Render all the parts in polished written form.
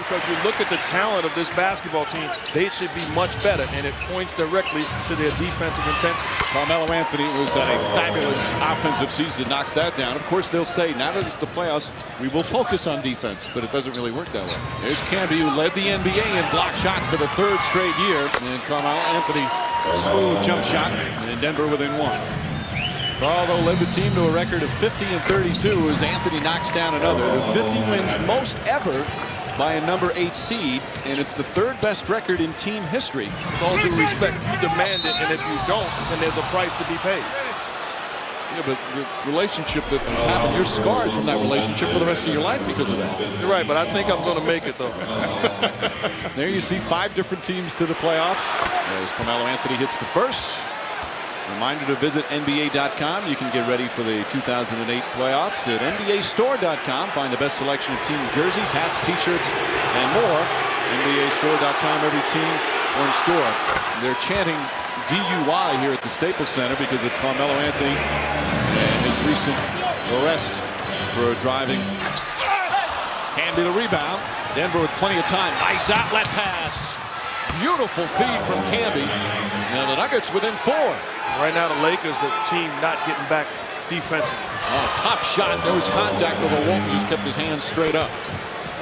because you look at the talent of this basketball team, they should be much better, and it points directly to their defensive intensity. Melo Anthony was at a fabulous offensive season, knocks that down. Of course, they'll say, now that it's the playoffs, we will focus on defense, but it doesn't really work that way. There's Camby, who led the NBA in block shots for the third straight year, and Carmelo Anthony, smooth jump shot, and Denver within one. Carlo led the team to a record of 50 and 32 as Anthony knocks down another. The 50 wins most ever by a number 8 seed, and it's the third best record in team history. With all due respect, you demand it, and if you don't, then there's a price to be paid. Yeah, but the relationship that has happened, you're scarred from that relationship for the rest of your life because of that. You're right, but I think I'm going to make it, though. There you see 5 different teams to the playoffs. As Carmelo Anthony hits the first. Reminder to visit NBA.com. You can get ready for the 2008 playoffs at NBAstore.com. Find the best selection of team jerseys, hats, t-shirts, and more. NBAstore.com, every team or store. They're chanting DUI here at the Staples Center because of Carmelo Anthony and his recent arrest for driving. Camby the rebound. Denver with plenty of time. Nice outlet pass. Beautiful feed from Camby. Now the Nuggets within 4. Right now, the Lakers, the team not getting back defensively. Oh, top shot. There was contact, but Walton just kept his hands straight up.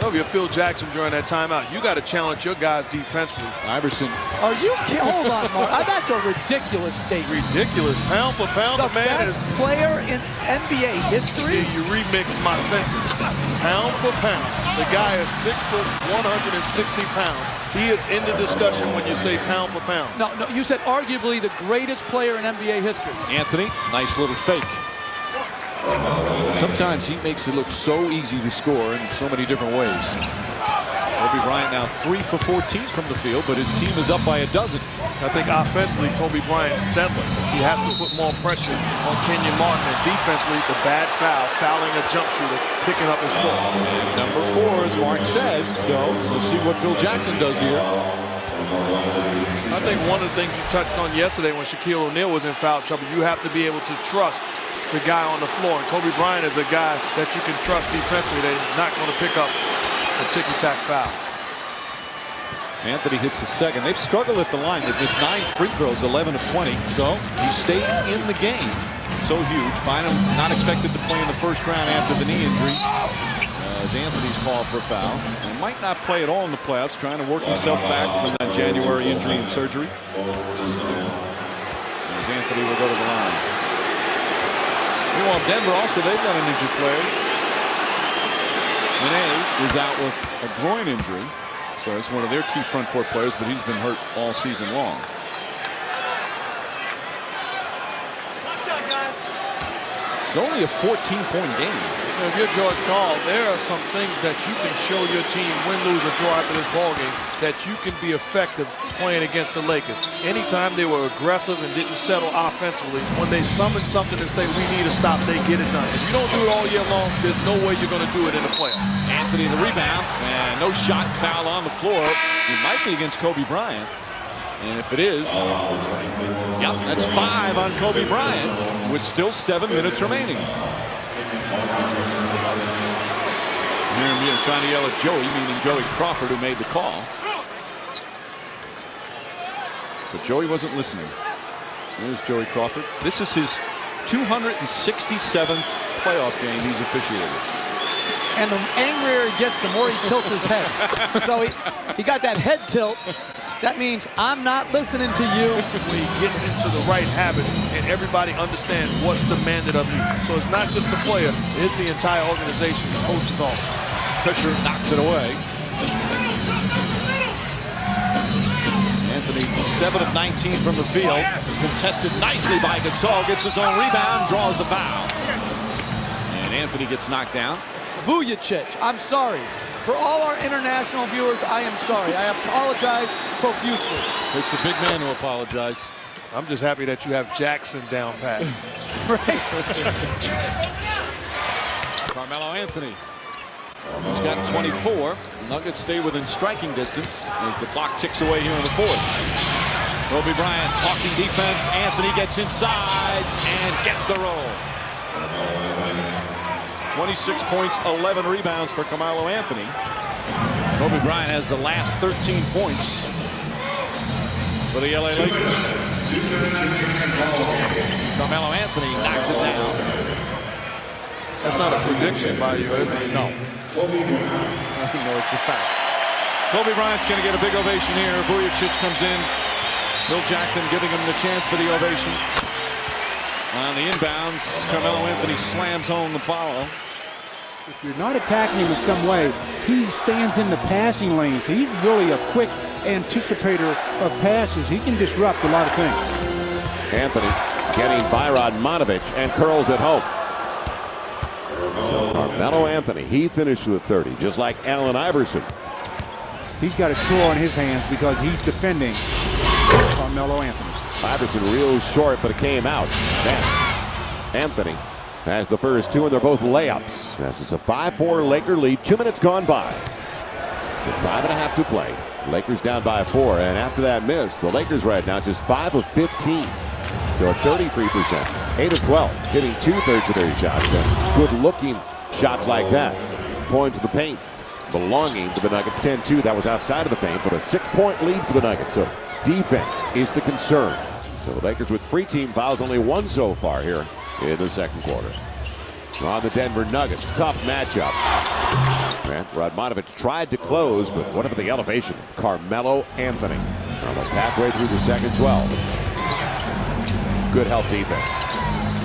Well, if you're Phil Jackson during that timeout, you got to challenge your guys defensively. Iverson. Are you kidding? Hold on, Mark. That's a ridiculous statement. Ridiculous. Pound for pound, the man best player in NBA history. See, you remixed my sentence. Pound for pound. The guy is 6 foot, 160 pounds. He is in the discussion when you say pound for pound. No, you said arguably the greatest player in NBA history. Anthony, nice little fake. Sometimes he makes it look so easy to score in so many different ways. Kobe Bryant now 3 for 14 from the field, but his team is up by a dozen. I think offensively, Kobe Bryant's settling. He has to put more pressure on Kenyon Martin. And defensively, the bad foul, fouling a jump shooter, picking up his foot. Number 4, as Mark says, so we'll see what Phil Jackson does here. I think one of the things you touched on yesterday when Shaquille O'Neal was in foul trouble, you have to be able to trust the guy on the floor. And Kobe Bryant is a guy that you can trust defensively that is not going to pick up a ticky-tack foul. Anthony hits the second. They've struggled at the line. They've missed 9 free throws, 11 of 20. So he stays in the game. So huge. Bynum not expected to play in the first round after the knee injury. As Anthony's called for a foul. He might not play at all in the playoffs, trying to work himself back from that January injury and surgery. As Anthony will go to the line. Meanwhile, Denver also, they've got an injured player. Melo is out with a groin injury. So it's one of their key front court players, but he's been hurt all season long. It's only a 14-point game. If you're George Karl, there are some things that you can show your team, win, lose, or draw after this ballgame, that you can be effective playing against the Lakers. Anytime they were aggressive and didn't settle offensively, when they summon something and say, we need to stop, they get it done. If you don't do it all year long, there's no way you're going to do it in the playoffs. Anthony the rebound, and no shot, foul on the floor. It might be against Kobe Bryant. And if it is, yep, that's 5 on Kobe Bryant with still 7 minutes remaining. Here, trying to yell at Joey, meaning Joey Crawford, who made the call. But Joey wasn't listening. There's Joey Crawford. This is his 267th playoff game he's officiated. And the angrier he gets, the more he tilts his head. So he got that head tilt. That means I'm not listening to you. When he gets into the right habits and everybody understands what's demanded of you. So it's not just the player, it's the entire organization, the coaches also. Fisher knocks it away. Anthony 7 of 19 from the field. Contested nicely by Gasol. Gets his own rebound, draws the foul. And Anthony gets knocked down. Vujicic, I'm sorry. For all our international viewers, I am sorry. I apologize profusely. Takes a big man to apologize. I'm just happy that you have Jackson down pat. Right. Carmelo Anthony. He's got 24. Nuggets stay within striking distance as the clock ticks away here in the 4th. Kobe Bryant hawking defense. Anthony gets inside and gets the roll. 26 points, 11 rebounds for Carmelo Anthony. Kobe Bryant has the last 13 points for the LA Lakers. Melo Anthony knocks it down. That's not a prediction by you, is it? No. No, it's a fact. Kobe Bryant's going to get a big ovation here. Vujicic comes in. Phil Jackson giving him the chance for the ovation. On the inbounds, Carmelo Anthony slams home the follow. If you're not attacking him in some way, he stands in the passing lane. So he's really a quick anticipator of passes. He can disrupt a lot of things. Anthony getting by Radmanovic and curls it home. So Carmelo Anthony, he finished with 30, just like Allen Iverson. He's got a chore on his hands because he's defending Carmelo Anthony. Iverson real short, but it came out. Man, Anthony has the first two, and they're both layups. As it's a 5-4 Laker lead. 2 minutes gone by. So 5.5 to play. Lakers down by 4, and after that miss, the Lakers right now just 5 of 15. So at 33%, 8 of 12, hitting 2/3 of their shots, and good-looking shots like that. Point to the paint, belonging to the Nuggets. 10-2, that was outside of the paint, but a 6-point lead for the Nuggets. So defense is the concern. So the Lakers with free team fouls, only 1 so far here in the second quarter. On the Denver Nuggets, tough matchup. Radmanovic tried to close, but what about the elevation of Carmelo Anthony? Almost halfway through the second 12. Good help defense.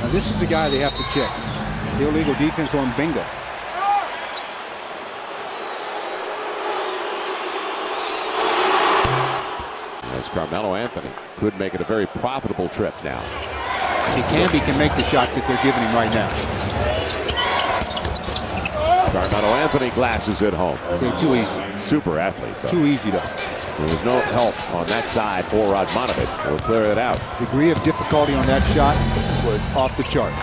Now this is the guy they have to check. Illegal defense on Bingo. As Carmelo Anthony could make it a very profitable trip now. Can make the shot that they're giving him right now. Carmelo Anthony glasses it home. Too easy. Super athlete, though. Too easy, though. There was no help on that side for Radmanovic. He'll clear it out. Degree of difficulty on that shot was off the chart.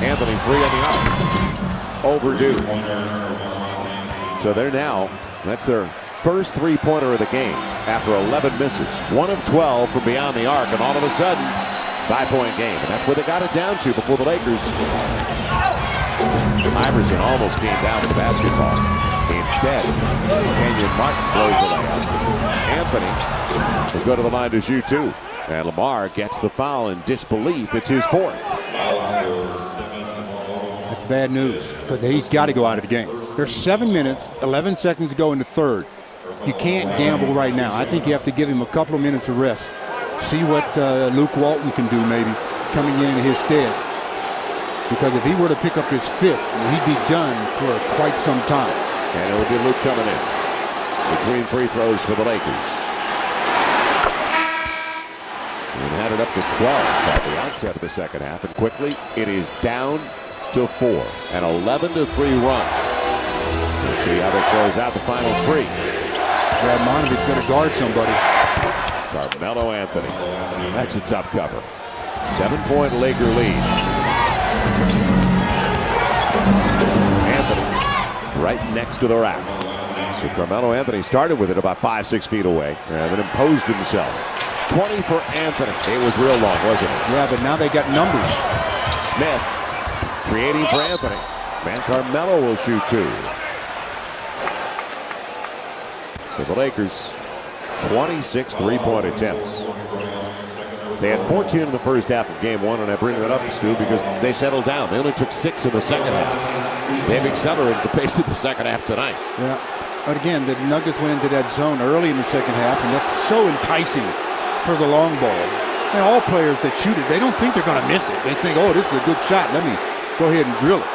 Anthony free on the arc. Overdue. So they're now, that's their first three-pointer of the game after 11 misses. 1 of 12 from beyond the arc, and all of a sudden, 5-point game. And that's where they got it down to before the Lakers. Iverson almost came down with the basketball. Instead, Kenyon Martin blows the layup. Anthony will go to the line to shoot 2. And Lamar gets the foul in disbelief. It's his 4th. That's bad news because he's got to go out of the game. There's 7 minutes, 11 seconds to go in the third. You can't gamble right now. I think you have to give him a couple of minutes of rest. See what Luke Walton can do maybe coming in his stead. Because if he were to pick up his 5th, he'd be done for quite some time. And it will be Luke coming in between free throws for the Lakers. And had it up to 12 at the outset of the second half. And quickly, it is down to 4. An 11-3 run. Let's see how they close out the final 3. Radmanovic's going to guard somebody. Carmelo Anthony. That's a tough cover. 7-point Laker lead. Anthony right next to the rack. So Carmelo Anthony started with it about 5-6 feet away and then imposed himself. 20 for Anthony. It was real long, wasn't it? Yeah, but now they got numbers. Smith creating for Anthony. And Carmelo will shoot 2. So the Lakers, 26 three-point attempts. They had 14 in the first half of game 1, and I bring that up, Stu, because they settled down. They only took 6 in the second half. They've accelerated the pace of the second half tonight. Yeah, but again, the Nuggets went into that zone early in the second half, and that's so enticing for the long ball. And all players that shoot it, they don't think they're going to miss it. They think, oh, this is a good shot. Let me go ahead and drill it.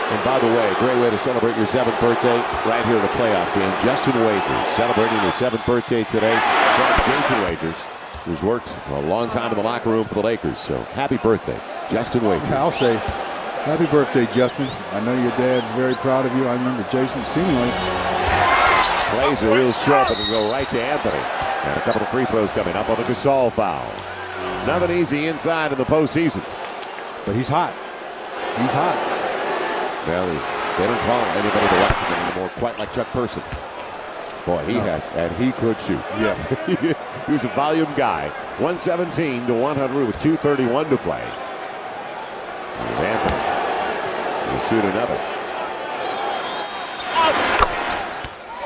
And by the way, a great way to celebrate your 7th birthday right here in the playoff game. Justin Wagers celebrating his 7th birthday today. So Jason Wagers, who's worked a long time in the locker room for the Lakers. So happy birthday, Justin Wagers. I'll say happy birthday, Justin. I know your dad's very proud of you. I remember Jason seemingly. Plays are real sharp and go right to Anthony. And a couple of free throws coming up on the Gasol foul. Nothing easy inside in the postseason. But he's hot. He's hot. Well, they don't call anybody the Washington anymore quite like Chuck Person. Boy, he had, and he could shoot. Yes. He was a volume guy. 117 to 100 with 2:31 to play. Here's Anthony. He'll shoot another.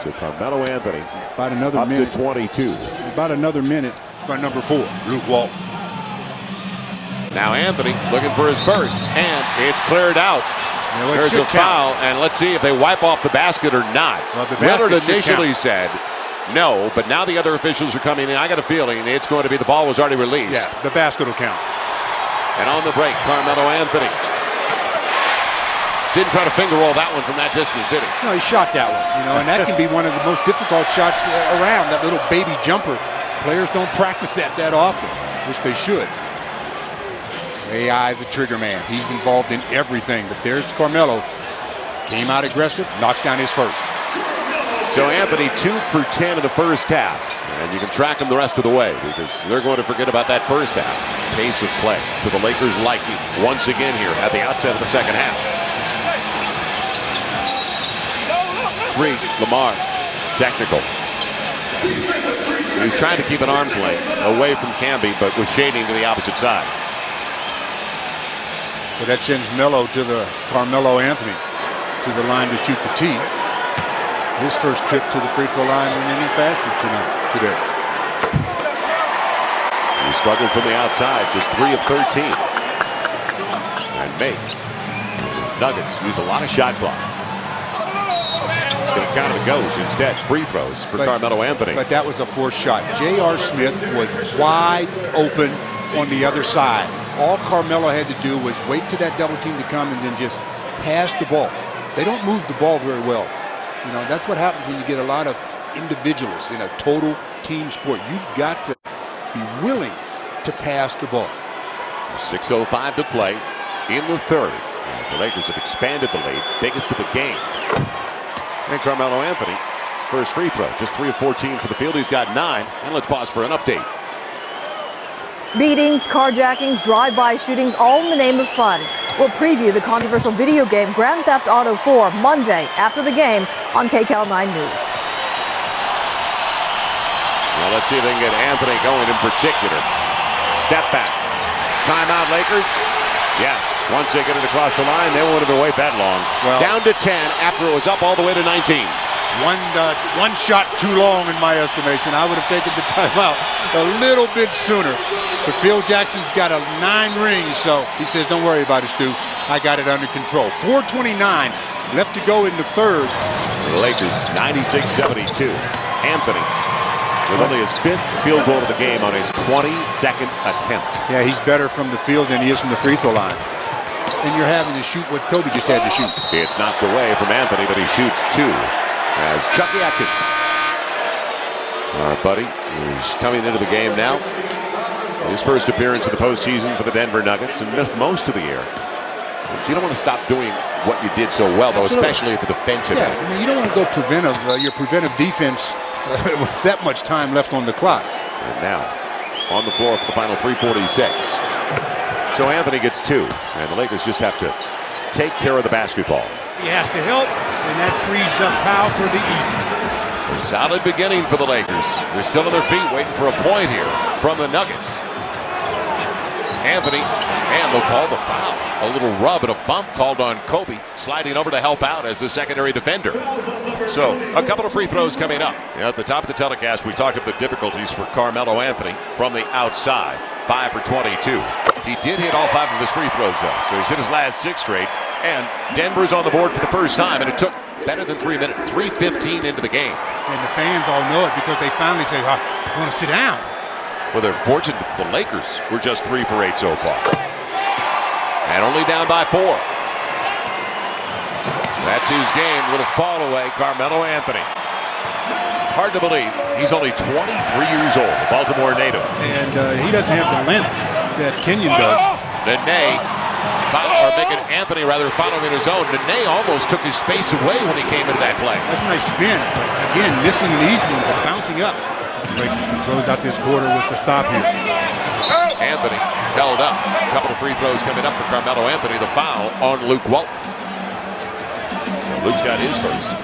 So Carmelo Anthony About another up minute. to 22. About another minute by number 4, Luke Walton. Now Anthony looking for his first, and it's cleared out. Now, it There's should a foul, count. and let's see if they wipe off the basket or not. Well, the Leonard basket should initially count. said no, but now the other officials are coming in. I got a feeling it's going to be the ball was already released. Yeah, the basket will count. And on the break, Carmelo Anthony didn't try to finger roll that one from that distance, did he? No, he shot that one, and that can be one of the most difficult shots around, that little baby jumper. Players don't practice that often, which they should. AI, the trigger man, he's involved in everything, but there's Carmelo. Came out aggressive, knocks down his first. So Anthony 2 for 10 in the first half. And you can track him the rest of the way because they're going to forget about that first half. Pace of play to the Lakers' liking once again here at the outset of the second half. 3, Lamar, technical. He's trying to keep an arm's length away from Camby, but was shading to the opposite side. So that sends Melo to the Carmelo Anthony to the line to shoot the tee. His first trip to the free throw line went any faster today. He struggled from the outside, just 3 of 13. And make. Nuggets use a lot of shot clock. Going to count if it goes. Instead, free throws for Carmelo Anthony. But that was a forced shot. J.R. Smith was wide open on the other side. All Carmelo had to do was wait till that double team to come and then just pass the ball. They don't move the ball very well. That's what happens when you get a lot of individualists in a total team sport. You've got to be willing to pass the ball. 6:05 to play in the third. As the Lakers have expanded the lead, biggest of the game. And Carmelo Anthony, first free throw, just 3 of 14 for the field. He's got 9. And let's pause for an update. Beatings, carjackings, drive-by shootings, all in the name of fun. We'll preview the controversial video game Grand Theft Auto 4 Monday after the game on KCAL 9 News. Well, let's see if they can get Anthony going in particular. Step back. Timeout, Lakers. Yes, once they get it across the line, they won't have to wait that long. Well, down to 10 after it was up all the way to 19. One shot too long in my estimation. I would have taken the timeout a little bit sooner. But Phil Jackson's got a 9 rings, so he says, don't worry about it, Stu. I got it under control. 4:29 left to go in the third. The Lakers 96-72. Anthony with only his 5th field goal of the game on his 22nd attempt. Yeah, he's better from the field than he is from the free throw line. And you're having to shoot what Kobe just had to shoot. It's knocked away from Anthony, but he shoots 2. As Chucky Atkins, our buddy, is coming into the game now. His first appearance in the postseason for the Denver Nuggets and missed most of the year. You don't want to stop doing what you did so well, though, especially at the defensive end. Yeah, you don't want to go your preventive defense with that much time left on the clock. And now, on the floor for the final 3:46. So Anthony gets 2, and the Lakers just have to take care of the basketball. He has to help, and that frees up Powell for the easy. A solid beginning for the Lakers. They're still on their feet waiting for a point here from the Nuggets. Anthony, and they'll call the foul. A little rub and a bump called on Kobe, sliding over to help out as the secondary defender. So a couple of free throws coming up. At the top of the telecast, we talked about the difficulties for Carmelo Anthony from the outside. 5 for 22. He did hit all 5 of his free throws, though. So he's hit his last 6 straight. And Denver's on the board for the first time, and it took better than 3 minutes, 3:15 into the game. And the fans all know it because they finally say, I want to sit down. Well, they're fortunate the Lakers were just 3 for 8 so far. And only down by 4. That's his game. Little fall away, Carmelo Anthony. Hard to believe he's only 23 years old, a Baltimore native. And he doesn't have the length that Kenyon does. Nene, or making Anthony rather following his own. Nene almost took his space away when he came into that play. That's a nice spin. But again, missing an easy one, but bouncing up. Close out this quarter with the stop here. Anthony held up. A couple of free throws coming up for Carmelo Anthony. The foul on Luke Walton. Luke's got his first.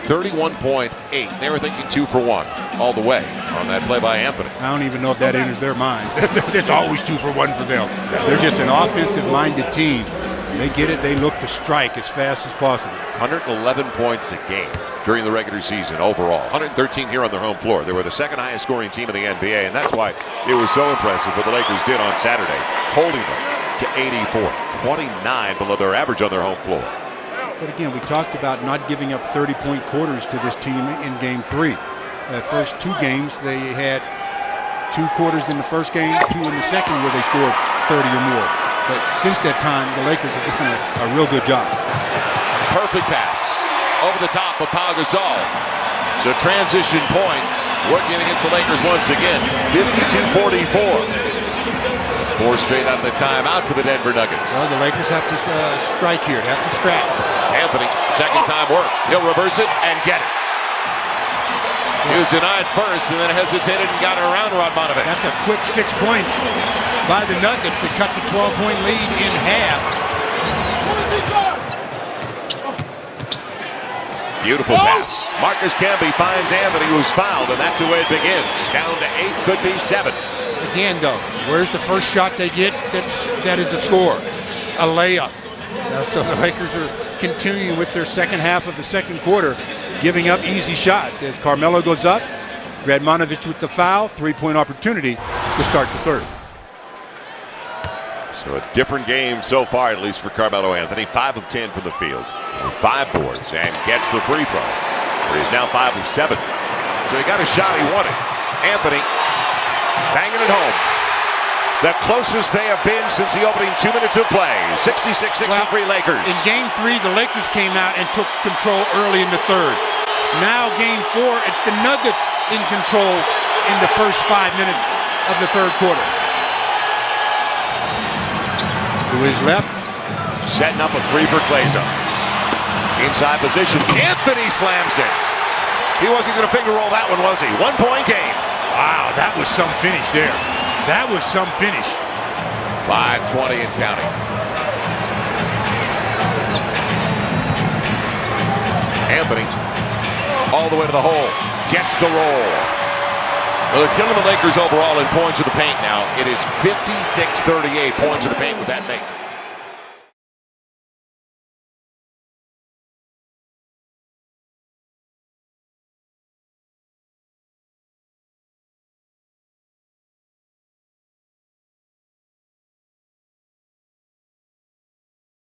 31.8. They were thinking 2 for 1 all the way on that play by Anthony. I don't even know if that enters their minds. It's always 2 for 1 for them. They're just an offensive-minded team. They get it. They look to strike as fast as possible. 111 points a game. during the regular season overall. 113 here on their home floor. They were the second highest scoring team in the NBA, and that's why it was so impressive what the Lakers did on Saturday, holding them to 84, 29 below their average on their home floor. But again, we talked about not giving up 30-point quarters to this team in Game 3. The first 2 games, they had 2 quarters in the first game, 2 in the second, where they scored 30 or more. But since that time, the Lakers have done a real good job. Perfect pass over the top of Pau Gasol. So transition points working against the Lakers once again. 52-44. It's 4 straight out of the timeout for the Denver Nuggets. Well, the Lakers have to strike here. They have to scratch. Anthony, second time work. He'll reverse it and get it. He was denied first and then hesitated and got around Radmanovic. That's a quick 6 points by the Nuggets to cut the 12-point lead in half. Beautiful pass. Marcus Camby finds Anthony, who's fouled, and that's the way it begins. Down to 8, could be 7. Again, though, where's the first shot they get? That is a score, a layup. So the Lakers are continuing with their second half of the second quarter, giving up easy shots. As Carmelo goes up, Radmanovic with the foul, 3-point opportunity to start the third. So a different game so far, at least for Carmelo Anthony. 5 of 10 from the field, with 5 boards, and gets the free throw, where he's now 5 of 7. So he got a shot he wanted. Anthony banging it home. The closest they have been since the opening 2 minutes of play. 66-63 Lakers. In Game 3, the Lakers came out and took control early in the third. Now Game 4, it's the Nuggets in control in the first 5 minutes of the third quarter. To his left. Setting up a 3 for Kleza. Inside position. Anthony slams it. He wasn't going to finger roll that one, was he? 1-point game. Wow, that was some finish there. That was some finish. 5:20 and counting. Anthony all the way to the hole. Gets the roll. Well, they're killing the Lakers overall in points to the paint now. It is 56-38 points to the paint with that make.